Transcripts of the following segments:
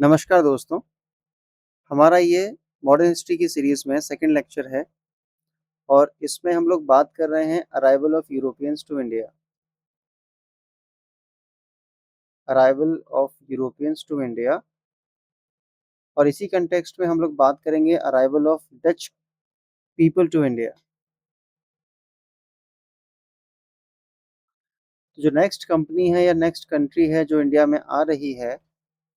नमस्कार दोस्तों, हमारा ये मॉडर्न हिस्ट्री की सीरीज़ में सेकंड लेक्चर है और इसमें हम लोग बात कर रहे हैं arrival of Europeans to India. Arrival of Europeans to India और इसी कंटेक्स्ट में हम लोग बात करेंगे arrival of Dutch people to India. तो जो नेक्स्ट कंपनी है या नेक्स्ट कंट्री है जो इंडिया में आ रही है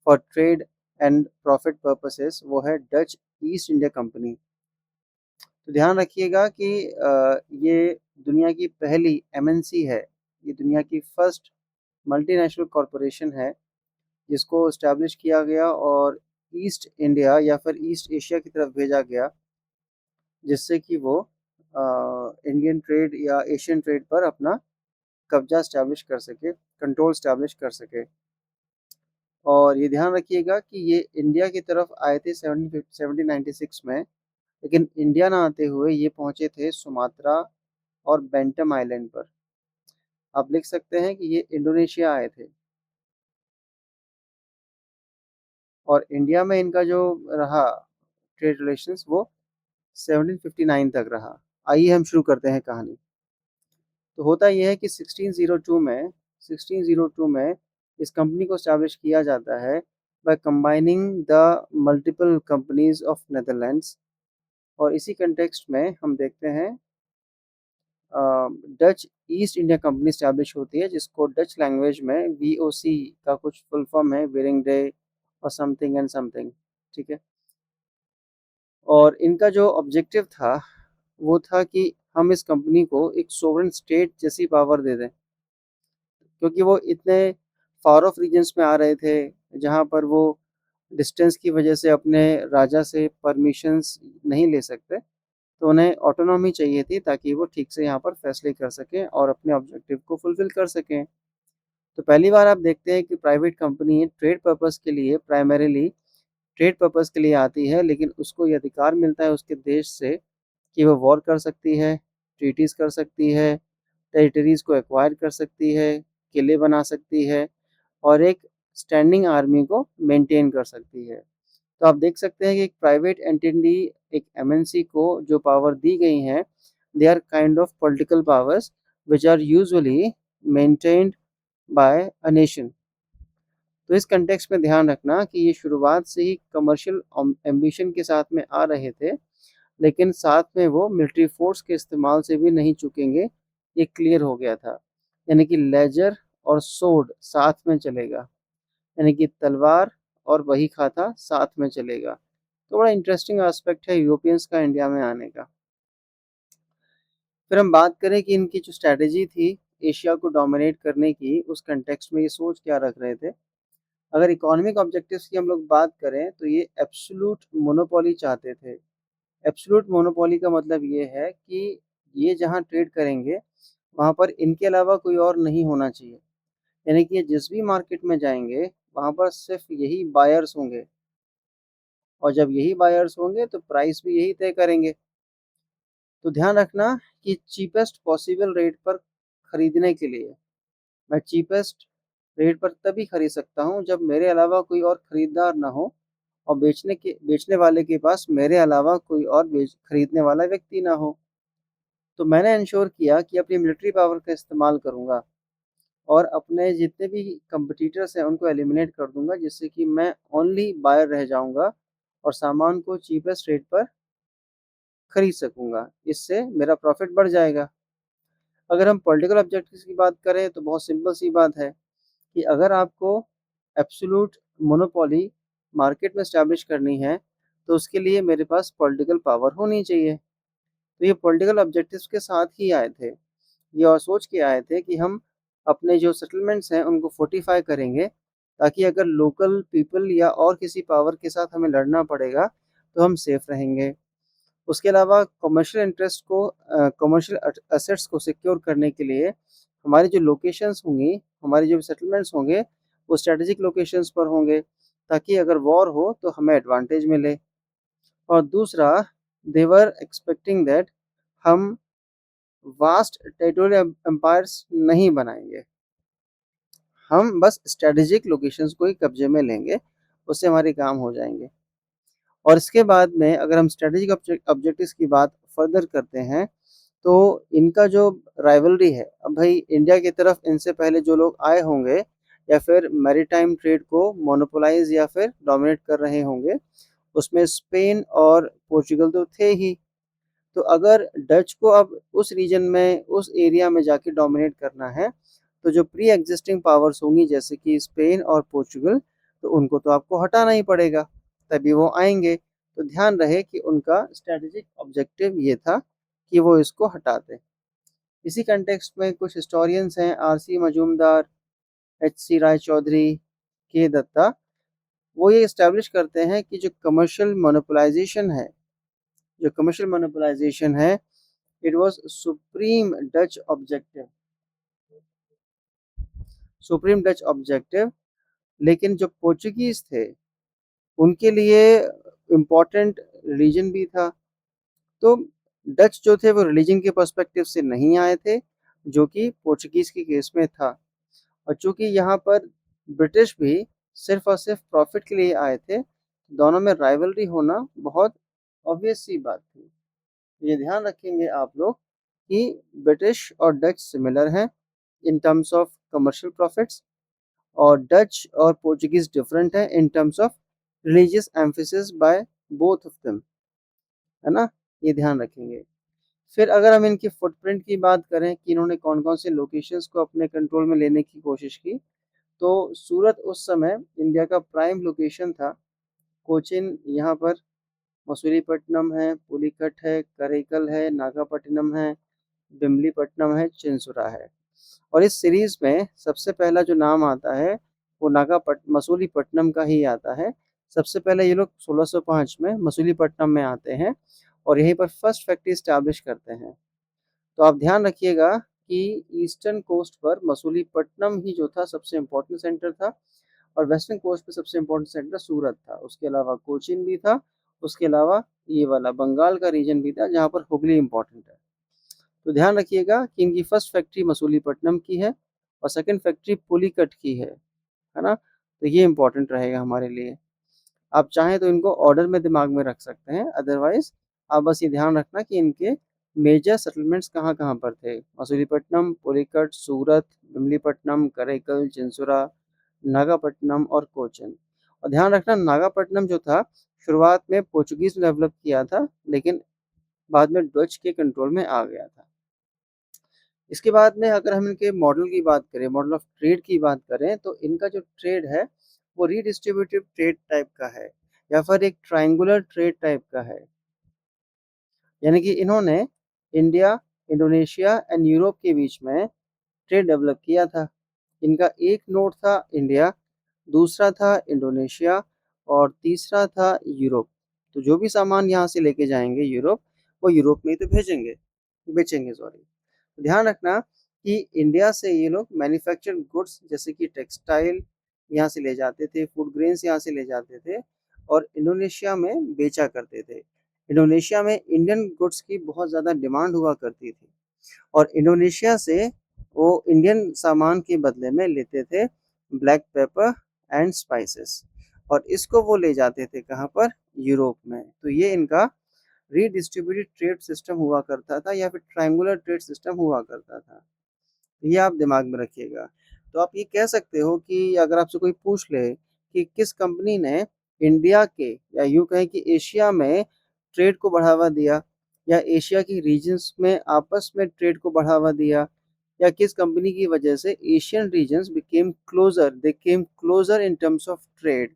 for trade and profit purposes, वो है डच ईस्ट इंडिया कंपनी। तो ध्यान रखिएगा कि ये दुनिया की पहली एमएनसी है, ये दुनिया की फर्स्ट मल्टीनेशनल कॉरपोरेशन है जिसको इस्टेब्लिश किया गया और ईस्ट इंडिया या फिर ईस्ट एशिया की तरफ भेजा गया, जिससे कि वो इंडियन ट्रेड या एशियन ट्रेड पर अपना कब्जा इस्टेब्लिश कर सके, कंट्रोल इस्टेब्लिश कर सके। और ये ध्यान रखिएगा कि ये इंडिया की तरफ आए थे 1796 में, लेकिन इंडिया ना आते हुए ये पहुंचे थे सुमात्रा और बेंटम आइलैंड पर। आप लिख सकते हैं कि ये इंडोनेशिया आए थे और इंडिया में इनका जो रहा ट्रेड रिलेशंस वो 1759 तक रहा। आइए हम शुरू करते हैं कहानी। तो होता यह है कि 1602 में इस कंपनी को स्टैब्लिश किया जाता है by combining the multiple companies of Netherlands. और इसी कंटेक्स्ट में हम देखते हैं Dutch east India company establish होती है, जिसको डच लैंग्वेज में वीओसी का कुछ फुल फॉर्म है, वेरिंग डे और समथिंग एंड समथिंग। ठीक है। और इनका जो ऑब्जेक्टिव था वो था कि हम इस कंपनी को एक सोवरेन स्टेट जैसी पावर दे दें, क्योंकि वो इतने फार ऑफ रीजन्स में आ रहे थे जहाँ पर वो डिस्टेंस की वजह से अपने राजा से परमिशंस नहीं ले सकते। तो उन्हें ऑटोनॉमी चाहिए थी ताकि वो ठीक से यहाँ पर फैसले कर सकें और अपने ऑब्जेक्टिव को फुलफिल कर सकें। तो पहली बार आप देखते हैं कि प्राइवेट कंपनी ट्रेड पर्पस के लिए, प्राइमरीली ट्रेड पर्पस के लिए आती है, लेकिन उसको ये अधिकार मिलता है उसके देश से कि वो वॉर कर सकती है, ट्रीटीज़ कर सकती है, टेरिटरीज़ को एक्वायर कर सकती है, किले बना सकती है और एक स्टैंडिंग आर्मी को मेंटेन कर सकती है। तो आप देख सकते हैं कि एक प्राइवेट एंटिटी, एक एमएनसी को जो पावर दी गई हैं, they are kind of political powers which are usually maintained by a nation. तो इस कंटेक्स्ट में ध्यान रखना कि ये शुरुआत से ही कमर्शियल एम्बिशन के साथ में आ रहे थे, लेकिन साथ में वो मिलिट्री फोर्स के इस्तेमाल से भी नहीं चूकेंगे, ये क्लियर हो गया था। यानी कि लेजर और सोर्ड साथ में चलेगा, यानी कि तलवार और वही खाता साथ में चलेगा। तो बड़ा इंटरेस्टिंग एस्पेक्ट है यूरोपियंस का इंडिया में आने का। फिर हम बात करें कि इनकी जो स्ट्रैटेजी थी एशिया को डोमिनेट करने की, उस कंटेक्स्ट में ये सोच क्या रख रहे थे। अगर इकोनॉमिक ऑब्जेक्टिव्स की हम लोग बात करें तो ये एब्सोल्यूट मोनोपोली चाहते थे। एब्सोल्यूट मोनोपोली का मतलब ये है कि ये जहाँ ट्रेड करेंगे वहाँ पर इनके अलावा कोई और नहीं होना चाहिए। यानी कि ये जिस भी मार्केट में जाएंगे वहाँ पर सिर्फ यही बायर्स होंगे और जब यही बायर्स होंगे तो प्राइस भी यही तय करेंगे। तो ध्यान रखना कि चीपेस्ट पॉसिबल रेट पर खरीदने के लिए मैं चीपेस्ट रेट पर तभी खरीद सकता हूँ जब मेरे अलावा कोई और खरीदार ना हो और बेचने वाले के पास मेरे अलावा कोई और खरीदने वाला व्यक्ति ना हो। तो मैंने इंश्योर किया कि अपनी मिलिट्री पावर का इस्तेमाल करूँगा और अपने जितने भी कंपटीटर्स हैं उनको एलिमिनेट कर दूंगा, जिससे कि मैं ओनली बायर रह जाऊंगा और सामान को चीपेस्ट रेट पर खरीद सकूंगा। इससे मेरा प्रॉफिट बढ़ जाएगा। अगर हम पॉलिटिकल ऑब्जेक्टिव्स की बात करें तो बहुत सिंपल सी बात है कि अगर आपको एब्सोल्यूट मोनोपोली मार्केट में स्टैब्लिश करनी है तो उसके लिए मेरे पास पॉलिटिकल पावर होनी चाहिए। तो ये पॉलिटिकल ऑब्जेक्टिव्स के साथ ही आए थे। ये और सोच के आए थे कि हम अपने जो सेटलमेंट्स हैं उनको फोर्टिफाई करेंगे, ताकि अगर लोकल पीपल या और किसी पावर के साथ हमें लड़ना पड़ेगा तो हम सेफ रहेंगे। उसके अलावा कमर्शियल एसेट्स को सिक्योर करने के लिए हमारी जो लोकेशंस होंगी, हमारे जो सेटलमेंट्स होंगे वो स्ट्रेटेजिक लोकेशंस पर होंगे, ताकि अगर वॉर हो तो हमें एडवांटेज मिले। और दूसरा, दे वर एक्सपेक्टिंग दैट हम वास्ट टेरिटोरियल एम्पायर्स नहीं बनाएंगे, हम बस स्ट्रेटेजिक लोकेशंस को ही कब्जे में लेंगे उससे हमारे काम हो जाएँगे। और इसके बाद में अगर हम स्ट्रैटेजिक ऑब्जेक्टिव्स की बात फर्दर करते हैं, तो इनका जो राइवलरी है, अब भाई इंडिया की तरफ इनसे पहले जो लोग आए होंगे या फिर मैरीटाइम ट्रेड को मोनोपोलाइज़ या फिर डोमिनेट कर रहे होंगे, उसमें स्पेन और पोर्चुगल तो थे ही। तो अगर डच को अब उस रीजन में, उस एरिया में जाके डोमिनेट करना है, तो जो प्री एग्जिस्टिंग पावर्स होंगी जैसे कि स्पेन और पोर्चुगल, तो उनको तो आपको हटाना ही पड़ेगा, तभी वो आएंगे। तो ध्यान रहे कि उनका स्ट्रेटेजिक ऑब्जेक्टिव ये था कि वो इसको हटा दें। इसी कंटेक्स्ट में कुछ हिस्टोरियंस हैं, आर.सी. मजूमदार, एच.सी. राय चौधरी, के दत्ता, वो ये इस्टेब्लिश करते हैं कि जो कमर्शियल मोनोपोलाइजेशन है, it was supreme Dutch objective. लेकिन जो पोर्चुगीज थे, उनके लिए इम्पोर्टेंट रिलीजन भी था। तो डच जो थे वो रिलीजन के पर्सपेक्टिव से नहीं आए थे, जो कि पोर्चुगीज के केस में था। और चूंकि यहाँ पर ब्रिटिश भी सिर्फ और सिर्फ प्रॉफिट के लिए आए थे, दोनों में राइवलरी होना बहुत ऑब्वियस सी बात थी। ये ध्यान रखेंगे आप लोग कि ब्रिटिश और डच सिमिलर हैं इन टर्म्स ऑफ कमर्शियल प्रॉफिट्स, और डच और पोर्चुगीज डिफरेंट है इन terms of religious emphasis by both of them, है ना। ये ध्यान रखेंगे। फिर अगर हम इनकी फुटप्रिंट की बात करें कि इन्होंने कौन कौन से लोकेशंस को अपने कंट्रोल में लेने की कोशिश की, तो सूरत उस समय इंडिया का प्राइम लोकेशन था। कोचिन यहाँ पर, मसूलीपट्टनम है, पुलिकट है, करैकल है, नागापट्टिनम है, बिमलीपट्टनम है, चिंसुरा है। और इस सीरीज में सबसे पहला जो नाम आता है वो मसूलीपट्टनम का ही आता है। सबसे पहले ये लोग 1605 में मसूलीपट्टनम में आते हैं और यहीं पर फर्स्ट फैक्ट्री स्टैब्लिश करते हैं। तो आप ध्यान रखिएगा कि ईस्टर्न कोस्ट पर मसूलीपट्टनम ही जो था सबसे इम्पोर्टेंट सेंटर था, और वेस्टर्न कोस्ट पे सबसे इम्पोर्टेंट सेंटर सूरत था। उसके अलावा कोचीन भी था, उसके अलावा ये वाला बंगाल का रीजन भी था जहाँ पर हुगली इम्पोर्टेंट है। तो ध्यान रखिएगा कि इनकी फर्स्ट फैक्ट्री मसूलीपट्टनम की है और सेकंड फैक्ट्री पुलिकट की है ना। तो ये इम्पोर्टेंट रहेगा हमारे लिए। आप चाहें तो इनको ऑर्डर में दिमाग में रख सकते हैं, अदरवाइज आप बस ये ध्यान रखना कि इनके मेजर सेटलमेंट्स कहाँ कहाँ पर थे। मसूलीपट्टनम, पुलिकट, सूरत, बिमलीपट्टनम, करैकल, चिंसुरा, नागापट्टनम और कोचन। और ध्यान रखना, नागापट्टनम जो था शुरुआत में पोर्चुगीज ने डेवलप किया था, लेकिन बाद में डच के कंट्रोल में आ गया था। इसके बाद में अगर हम इनके मॉडल की बात करें, मॉडल ऑफ ट्रेड की बात करें, तो इनका जो ट्रेड है वो रीडिस्ट्रीब्यूटिव ट्रेड टाइप का है या फिर एक ट्रायंगुलर ट्रेड टाइप का है। यानी कि इन्होंने इंडिया, इंडोनेशिया एंड यूरोप के बीच में ट्रेड डेवलप किया था। इनका एक नोड था इंडिया, दूसरा था इंडोनेशिया और तीसरा था यूरोप। तो जो भी सामान यहाँ से लेके जाएंगे यूरोप, वो यूरोप में ही तो बेचेंगे सॉरी। ध्यान रखना कि इंडिया से ये लोग मैन्युफैक्चर्ड गुड्स जैसे कि टेक्सटाइल यहाँ से ले जाते थे, फूड ग्रेन्स यहाँ से ले जाते थे और इंडोनेशिया में बेचा करते थे। इंडोनेशिया में इंडियन गुड्स की बहुत ज़्यादा डिमांड हुआ करती थी और इंडोनेशिया से वो इंडियन सामान के बदले में लेते थे ब्लैक पेपर एंड स्पाइसेस, और इसको वो ले जाते थे कहाँ पर, यूरोप में। तो ये इनका रीडिस्ट्रीब्यूटेड ट्रेड सिस्टम हुआ करता था या फिर ट्रायंगुलर ट्रेड सिस्टम हुआ करता था। ये आप दिमाग में रखिएगा। तो आप ये कह सकते हो कि अगर आपसे कोई पूछ ले कि किस कंपनी ने इंडिया के या यूँ कहें कि एशिया में ट्रेड को बढ़ावा दिया या एशिया की रीजन्स में आपस में ट्रेड को बढ़ावा दिया, या किस कंपनी की वजह से Asian regions they came closer in terms of trade,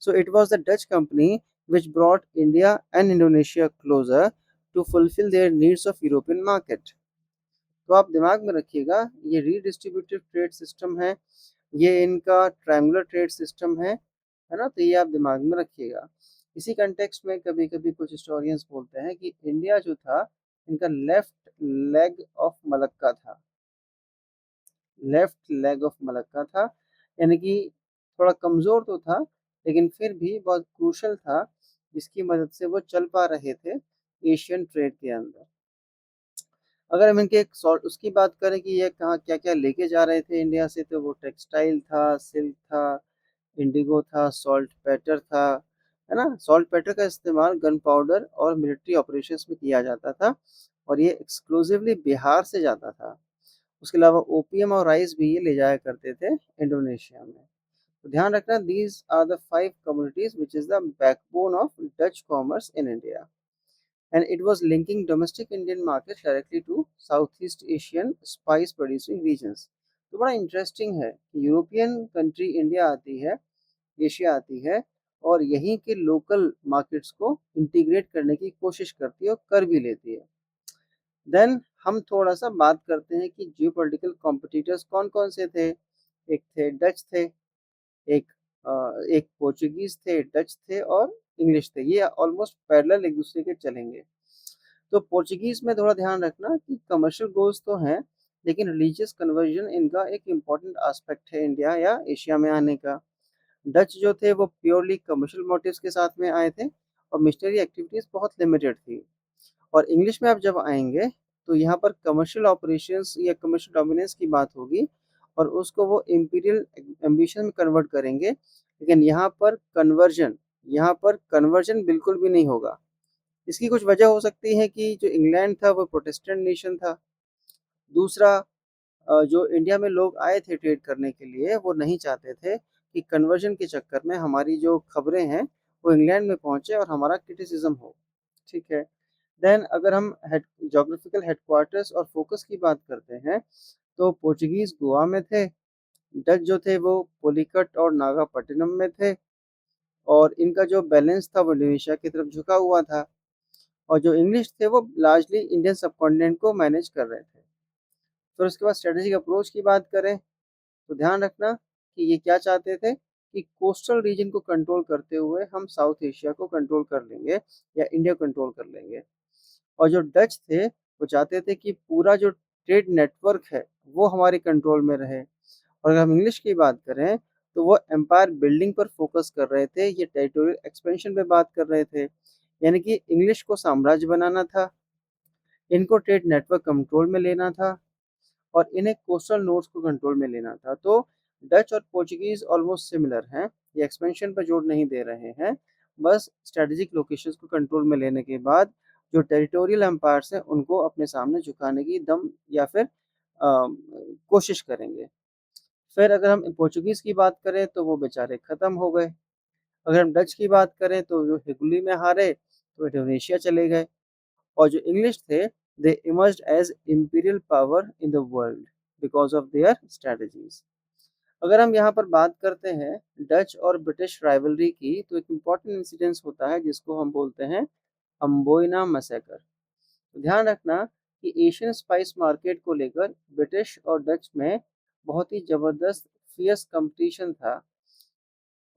so it was the Dutch company which brought India and Indonesia closer to fulfill their needs of European market। तो आप दिमाग में रखिएगा, ये रीडिस्ट्रीब्यूटिव ट्रेड सिस्टम है, ये इनका triangular trade system है ना। तो ये आप दिमाग में रखिएगा। इसी कंटेक्स्ट में कभी कभी कुछ हिस्टोरियंस बोलते हैं कि इंडिया जो था इनका लेफ्ट लेग ऑफ मलक्का था, यानी कि थोड़ा कमज़ोर तो था लेकिन फिर भी बहुत क्रूशल था, जिसकी मदद से वो चल पा रहे थे एशियन ट्रेड के अंदर। अगर हम इनके एक सॉर्ट उसकी बात करें कि ये कहाँ क्या क्या लेके जा रहे थे इंडिया से, तो वो टेक्सटाइल था, सिल्क था, इंडिगो था, सॉल्ट पेटर था, है ना? सॉल्ट पेटर का इस्तेमाल गन पाउडर और मिलिट्री ऑपरेशंस में किया जाता था और ये एक्सक्लूसिवली बिहार से जाता था। उसके अलावा ओपीएम और राइस भी ये ले जाया करते थे इंडोनेशिया में। तो ध्यान रखना, these are the 5 communities which is the backbone of Dutch commerce in India and it was linking domestic Indian market directly to Southeast Asian spice producing regions। तो बड़ा इंटरेस्टिंग है कि यूरोपियन कंट्री इंडिया आती है, Asia आती है और यहीं के लोकल मार्केट्स को इंटीग्रेट करने की कोशिश करती है और कर भी लेती है। देन हम थोड़ा सा बात करते हैं कि जियोपॉलिटिकल कॉम्पिटिटर्स कौन कौन से थे। एक थे डच थे, एक एक पोर्चुगीज थे, डच थे और इंग्लिश थे। ये ऑलमोस्ट पैरेलल एक दूसरे के चलेंगे। तो पोर्चुगीज में थोड़ा ध्यान रखना कि कमर्शियल गोल्स तो हैं, लेकिन रिलीजियस कन्वर्जन इनका एक इम्पॉर्टेंट एस्पेक्ट है इंडिया या एशिया में आने का। डच जो थे वो प्योरली कमर्शियल मोटिव्स के साथ में आए थे और मिशनरी एक्टिविटीज बहुत लिमिटेड थी। और इंग्लिश में आप जब आएंगे तो यहाँ पर कमर्शियल ऑपरेशंस या कमर्शियल डोमिनेंस की बात होगी और उसको वो इम्पीरियल एम्बिशन में कन्वर्ट करेंगे, लेकिन यहाँ पर कन्वर्जन बिल्कुल भी नहीं होगा। इसकी कुछ वजह हो सकती है कि जो इंग्लैंड था वो प्रोटेस्टेंट नेशन था। दूसरा, जो इंडिया में लोग आए थे ट्रेड करने के लिए वो नहीं चाहते थे कि कन्वर्जन के चक्कर में हमारी जो खबरें हैं वो इंग्लैंड में पहुंचे और हमारा क्रिटिसिज्म हो। ठीक है। देन अगर हम जोग्राफिकल हेडक्वार्टर्स और फोकस की बात करते हैं तो पोर्चुगीज गोवा में थे, डच जो थे वो पुलिकट और नागापट्टिनम में थे और इनका जो बैलेंस था वो इंडोनेशिया की तरफ झुका हुआ था और जो इंग्लिश थे वो लार्जली इंडियन सबकॉन्टिनेंट को मैनेज कर रहे थे। फिर उसके बाद स्ट्रेटेजिक अप्रोच की बात करें तो ध्यान रखना कि ये क्या चाहते थे कि कोस्टल रीजन को कंट्रोल करते हुए हम साउथ एशिया को कंट्रोल कर लेंगे या इंडिया कंट्रोल कर लेंगे। और जो डच थे वो चाहते थे कि पूरा जो ट्रेड नेटवर्क है वो हमारे कंट्रोल में रहे। और अगर हम इंग्लिश की बात करें तो वो एम्पायर बिल्डिंग पर फोकस कर रहे थे, ये टेरिटोरियल एक्सपेंशन पे बात कर रहे थे। यानी कि इंग्लिश को साम्राज्य बनाना था, इनको ट्रेड नेटवर्क कंट्रोल में लेना था और इन्हें कोस्टल नोड्स को कंट्रोल में लेना था। तो डच और पोर्चुगीज ऑलमोस्ट सिमिलर हैं, ये एक्सपेंशन पर जोर नहीं दे रहे हैं, बस स्ट्रेटेजिक लोकेशंस को कंट्रोल में लेने के बाद जो टेरिटोरियल एम्पायर्स हैं उनको अपने सामने झुकाने की दम या फिर कोशिश करेंगे। फिर अगर हम पोर्चुगीज की बात करें तो वो बेचारे खत्म हो गए। अगर हम डच की बात करें तो जो हिगुली में हारे तो इंडोनेशिया चले गए और जो इंग्लिश थे they emerged as imperial power in the world because of their strategies. अगर हम यहाँ पर बात करते हैं डच और ब्रिटिश राइवलरी की तो एक इम्पॉर्टेंट इंसिडेंस होता है जिसको हम बोलते हैं अम्बोइना मैसेकर। तो ध्यान रखना कि एशियन स्पाइस मार्केट को लेकर ब्रिटिश और डच में बहुत ही जबरदस्त फियर्स कंपटीशन था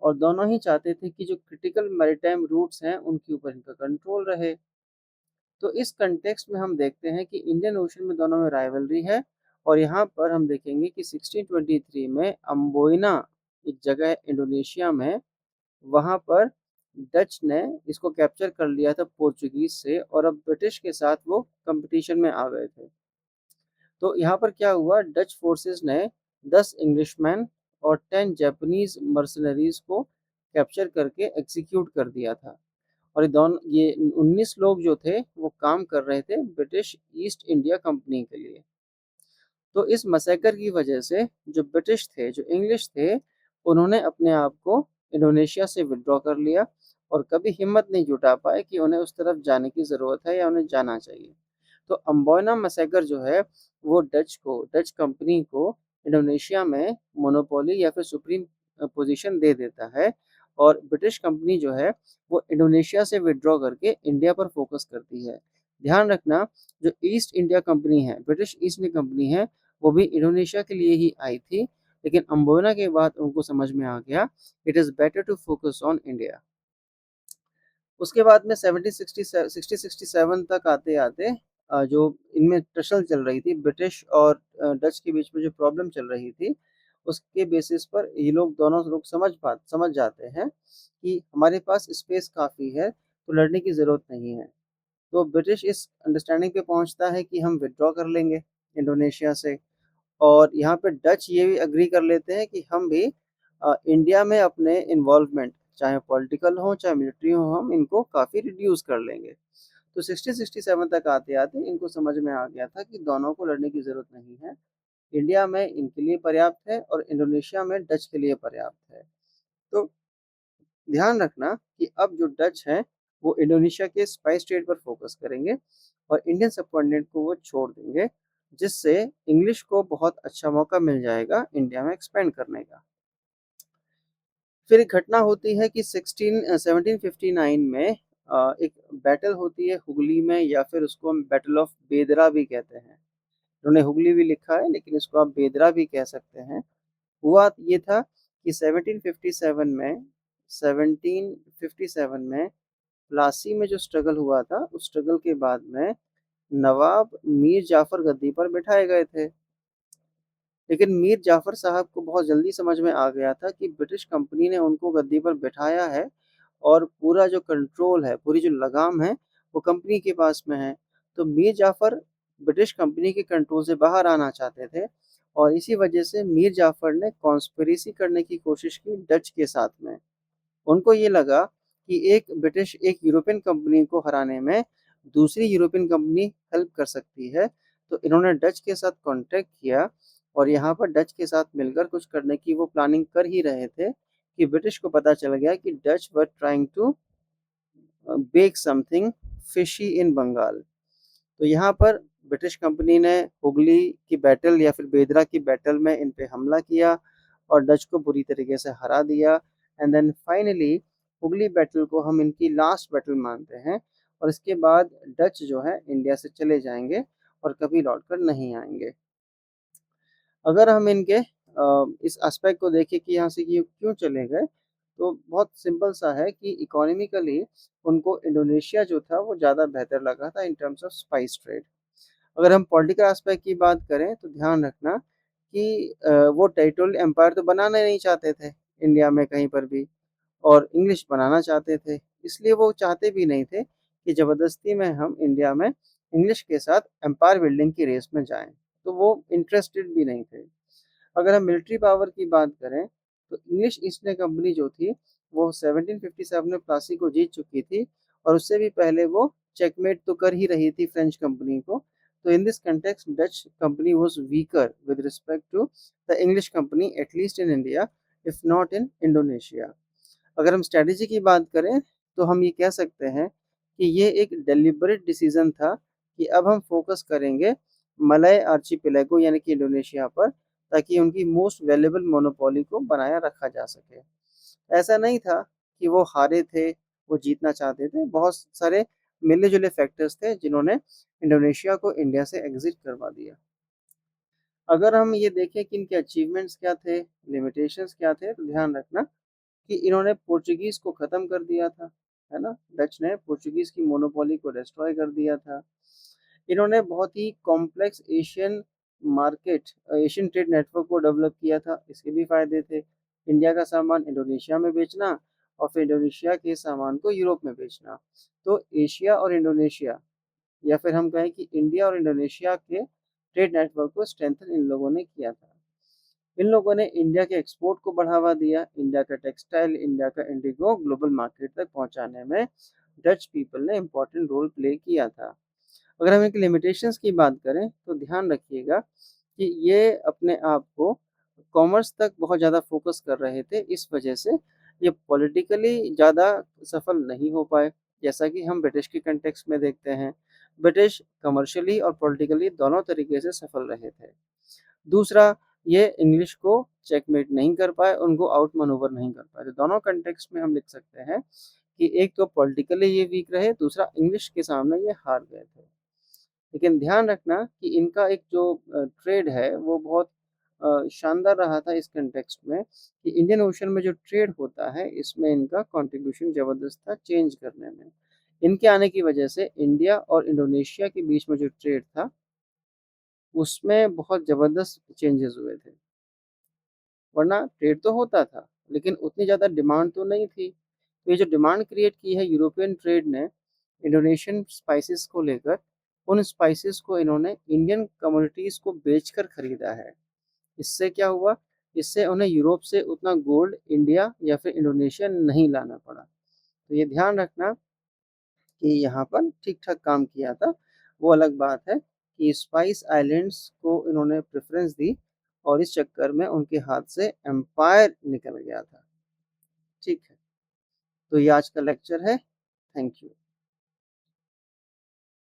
और दोनों ही चाहते थे कि जो क्रिटिकल मैरीटाइम रूट्स हैं उनके ऊपर इनका कंट्रोल रहे। तो इस कंटेक्स्ट में हम देखते हैं कि इंडियन ओशन में दोनों में राइवलरी है और यहाँ पर हम देखेंगे कि 1623 में अम्बोइना एक जगह है इंडोनेशिया में, वहाँ पर डच ने इसको कैप्चर कर लिया था पोर्चुगीज से और अब ब्रिटिश के साथ वो कंपटीशन में आ गए थे। तो यहाँ पर क्या हुआ, डच फोर्सेस ने 10 इंग्लिशमैन और 10 जापानीज मर्सनरीज को कैप्चर करके एग्जीक्यूट कर दिया था और ये 19 लोग जो थे वो काम कर रहे थे ब्रिटिश ईस्ट इंडिया कंपनी के लिए। तो इस मसैकर की वजह से जो ब्रिटिश थे, जो इंग्लिश थे, उन्होंने अपने आप को इंडोनेशिया से विड्रॉ कर लिया और कभी हिम्मत नहीं जुटा पाए कि उन्हें उस तरफ जाने की ज़रूरत है या उन्हें जाना चाहिए। तो अम्बोना मसैकर जो है वो डच कंपनी को इंडोनेशिया में मोनोपोली या फिर सुप्रीम पोजीशन दे देता है और ब्रिटिश कंपनी जो है वो इंडोनेशिया से विड्रॉ करके इंडिया पर फोकस करती है। ध्यान रखना, जो ईस्ट इंडिया कंपनी है, ब्रिटिश ईस्ट इंडिया कंपनी है, वो भी इंडोनेशिया के लिए ही आई थी, लेकिन अम्बोना के बाद उनको समझ में आ गया it is better to focus on India. उसके बाद में 1767 तक आते आते जो इनमें टसल चल रही थी ब्रिटिश और डच के बीच में जो प्रॉब्लम चल रही थी उसके बेसिस पर ये लोग दोनों लोग समझ जाते हैं कि हमारे पास स्पेस काफ़ी है तो लड़ने की ज़रूरत नहीं है। तो ब्रिटिश इस अंडरस्टैंडिंग पे पहुंचता है कि हम विड्रॉ कर लेंगे इंडोनेशिया से और यहाँ पे डच ये भी अग्री कर लेते हैं कि हम भी इंडिया में अपने इन्वॉल्वमेंट चाहे पॉलिटिकल हो चाहे मिलिट्री हो हम इनको काफ़ी रिड्यूस कर लेंगे। तो 60-67 तक आते-आते इनको समझ में आ गया था कि दोनों को लड़ने की ज़रूरत नहीं है। इंडिया में इनके लिए पर्याप्त है और इंडोनेशिया में डच के लिए पर्याप्त है। तो ध्यान रखना कि अब जो डच हैं वो इंडोनेशिया के स्पाइस ट्रेड पर फोकस करेंगे और इंडियन सबकॉन्टिनेंट को वो छोड़ देंगे, जिससे इंग्लिश को बहुत अच्छा मौका मिल जाएगा इंडिया में एक्सपेंड करने का। फिर एक घटना होती है कि 1759 में एक बैटल होती है हुगली में, या फिर उसको हम बैटल ऑफ बेदरा भी कहते हैं। उन्होंने हुगली भी लिखा है लेकिन इसको आप बेदरा भी कह सकते हैं। हुआ ये था कि 1757 में प्लासी में जो स्ट्रगल हुआ था, उस स्ट्रगल के बाद में नवाब मीर जाफर गद्दी पर बिठाए गए थे। लेकिन मीर जाफर साहब को बहुत जल्दी समझ में आ गया था कि ब्रिटिश कंपनी ने उनको गद्दी पर बिठाया है और पूरा जो कंट्रोल है, पूरी जो लगाम है, वो कंपनी के पास में है। तो मीर जाफर ब्रिटिश कंपनी के कंट्रोल से बाहर आना चाहते थे और इसी वजह से मीर जाफर ने कॉन्स्पिरेसी करने की कोशिश की डच के साथ में। उनको ये लगा कि एक यूरोपियन कंपनी को हराने में दूसरी यूरोपियन कंपनी हेल्प कर सकती है। तो इन्होंने डच के साथ कॉन्टैक्ट किया और यहाँ पर डच के साथ मिलकर कुछ करने की वो प्लानिंग कर ही रहे थे कि ब्रिटिश को पता चल गया कि Dutch were trying to bake something fishy in Bengal. तो यहाँ पर ब्रिटिश कंपनी ने हुगली की बैटल या फिर बेदरा की बैटल में इन पे हमला किया और डच को बुरी तरीके से हरा दिया। And then finally Hooghly battle को हम इनकी लास्ट बैटल मानते हैं और इसके बाद डच जो है इंडिया से चले जाएंगे और कभी लौट कर नहीं आएंगे। अगर हम इनके इस एस्पेक्ट को देखें कि यहाँ से ये क्यों चले गए, तो बहुत सिंपल सा है कि इकोनॉमिकली उनको इंडोनेशिया जो था वो ज़्यादा बेहतर लगा था इन टर्म्स ऑफ स्पाइस ट्रेड। अगर हम पॉलिटिकल एस्पेक्ट की बात करें तो ध्यान रखना कि वो टेरिटोरियल एम्पायर तो बनाना ही नहीं चाहते थे इंडिया में कहीं पर भी, और इंग्लिश बनाना चाहते थे। इसलिए वो चाहते भी नहीं थे कि ज़बरदस्ती में हम इंडिया में इंग्लिश के साथ एम्पायर बिल्डिंग की रेस में जाएँ, तो वो इंटरेस्टेड भी नहीं थे। अगर हम मिलिट्री पावर की बात करें तो इंग्लिश ईस्ट इंडिया कंपनी जो थी वो 1757 में प्लासी को जीत चुकी थी और उससे भी पहले वो चेकमेट तो कर ही रही थी फ्रेंच कंपनी को। तो in this context Dutch company was weaker with respect to the English company at least in India, if not in Indonesia. अगर हम स्ट्रेटेजी की बात करें तो हम ये कह सकते हैं कि ये एक डेलिबरेट डिसीजन था कि अब हम फोकस करेंगे मलय आर्चिपेलागो यानी कि इंडोनेशिया पर, ताकि उनकी मोस्ट वैल्यूएबल मोनोपोली को बनाया रखा जा सके। ऐसा नहीं था कि वो हारे थे, वो जीतना चाहते थे। बहुत सारे मिले-जुले फैक्टर्स थे जिन्होंने इंडोनेशिया को इंडिया से एग्ज़िट करवा दिया। अगर हम ये देखें कि इनके अचीवमेंट्स क्या थे, लिमिटेशंस क्या थे, तो ध्यान रखना कि इन्होंने पोर्चुगीज़ को ख़त्म कर दिया था, है ना? डच ने पोर्चुगीज़ की मोनोपोली को डिस्ट्रॉय कर दिया था। इन्होंने बहुत ही complex market Asian trade network को डेवलप किया था, इसके भी फ़ायदे थे। इंडिया का सामान इंडोनेशिया में बेचना और फिर इंडोनेशिया के सामान को यूरोप में बेचना। तो एशिया और इंडोनेशिया, या फिर हम कहें कि इंडिया और इंडोनेशिया के ट्रेड नेटवर्क को स्ट्रेंथन इन लोगों ने किया था। इन लोगों ने इंडिया के एक्सपोर्ट को बढ़ावा दिया। इंडिया का टेक्सटाइल, इंडिया का इंडिगो ग्लोबल मार्केट तक पहुंचाने में डच पीपल ने इम्पोर्टेंट रोल प्ले किया था। अगर हम इनकी लिमिटेशंस की बात करें तो ध्यान रखिएगा कि ये अपने आप को कॉमर्स तक बहुत ज़्यादा फोकस कर रहे थे, इस वजह से ये पॉलिटिकली ज़्यादा सफल नहीं हो पाए, जैसा कि हम ब्रिटिश के कंटेक्स्ट में देखते हैं। ब्रिटिश कमर्शियली और पॉलिटिकली दोनों तरीके से सफल रहे थे। दूसरा, ये इंग्लिश को चेकमेट नहीं कर पाए, उनको आउट मैनूवर नहीं कर पाए। तो दोनों कॉन्टेक्स्ट में हम लिख सकते हैं कि एक तो पॉलिटिकली ये वीक रहे, दूसरा इंग्लिश के सामने ये हार गए थे। लेकिन ध्यान रखना कि इनका एक जो ट्रेड है वो बहुत शानदार रहा था इस कॉन्टेक्स्ट में कि इंडियन ओशन में जो ट्रेड होता है इसमें इनका कंट्रीब्यूशन ज़बरदस्त था चेंज करने में। इनके आने की वजह से इंडिया और इंडोनेशिया के बीच में जो ट्रेड था उसमें बहुत ज़बरदस्त चेंजेस हुए थे। वरना ट्रेड तो होता था, लेकिन उतनी ज़्यादा डिमांड तो नहीं थी। तो ये जो डिमांड क्रिएट की है यूरोपियन ट्रेड ने इंडोनेशियन स्पाइसेस को लेकर, उन स्पाइसेस को इन्होंने इंडियन कमोडिटीज़ को बेचकर खरीदा है। इससे क्या हुआ? इससे उन्हें यूरोप से उतना गोल्ड इंडिया या फिर इंडोनेशिया नहीं लाना पड़ा। तो ये ध्यान रखना कि यहाँ पर ठीक-ठाक काम किया था। वो अलग बात है कि स्पाइस आइलैंड्स को इन्होंने प्रेफ़रेंस दी और इस चक्कर में उनके हाथ से एम्पायर निकल गया था। ठीक है, तो ये आज का लेक्चर है। Thank you.